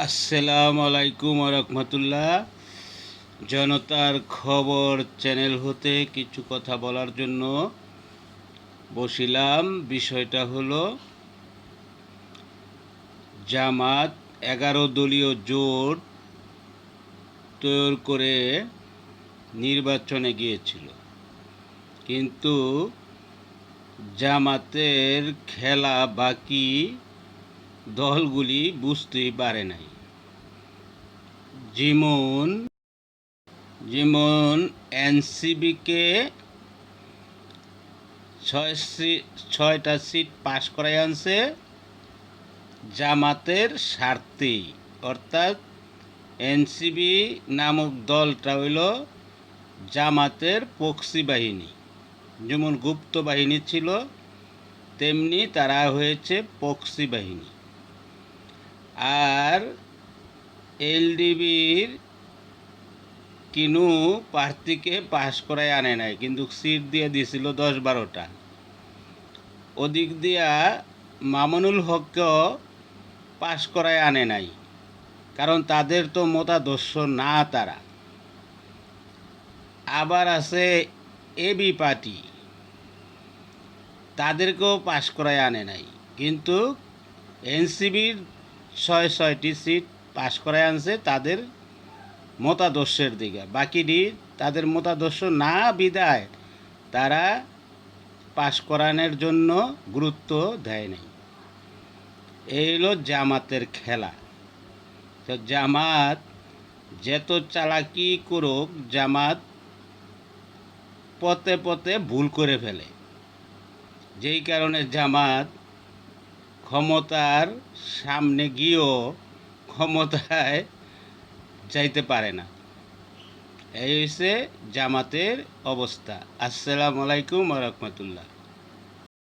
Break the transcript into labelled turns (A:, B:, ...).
A: আসসালামু আলাইকুম রহমতুল্লাহ। জনতার খবর চ্যানেল হতে কিছু কথা বলার জন্য বসিলাম। বিষয়টা হলো জামাত 11 দলীয় জোট তৈরি করে নির্বাচনে গিয়েছিল, কিন্তু জামাতের খেলা বাকি দলগুলি বুঝতেই পারে নাই। যেমন যেমন এনসিবিকে 6টা সিট পাশ করাই আনছে জামাতের স্বার্থেই, অর্থাৎ এনসিবি নামক দলটা হইল জামাতের প্রক্সি বাহিনী। যেমন গুপ্ত বাহিনী ছিল, তেমনি তারা হয়েছে প্রক্সি বাহিনী। আর এলডিবির কিনু প্রার্থীকে পাশ করায় আনে নাই, কিন্তু সিট দিয়ে দিয়েছিল 10-12টা। ওদিক দিয়া মামুনুল হককেও পাশ করায় আনে নাই, কারণ তাদের তো মতাদর্শ না তারা। আবার আছে এবি পার্টি, তাদেরকেও পাশ করায় আনে নাই, কিন্তু এনসিবির 6টি সিট পাশ করায় আনছে তাদের মতাদর্শের দিকে। বাকিটি তাদের মতাদর্শ না বিদায় তারা পাশ করানোর জন্য গুরুত্ব দেয় নাই। এই হলো জামাতের খেলা। তো জামাত যত চালাকি করুক, জামাত পথে পথে ভুল করে ফেলে, যেই কারণে জামাত ক্ষমতার সামনে গিয়েও ক্ষমতায় যাইতে পারে না। এই হচ্ছে জামাতের অবস্থা। আসসালামু আলাইকুম রহমতুল্লাহ।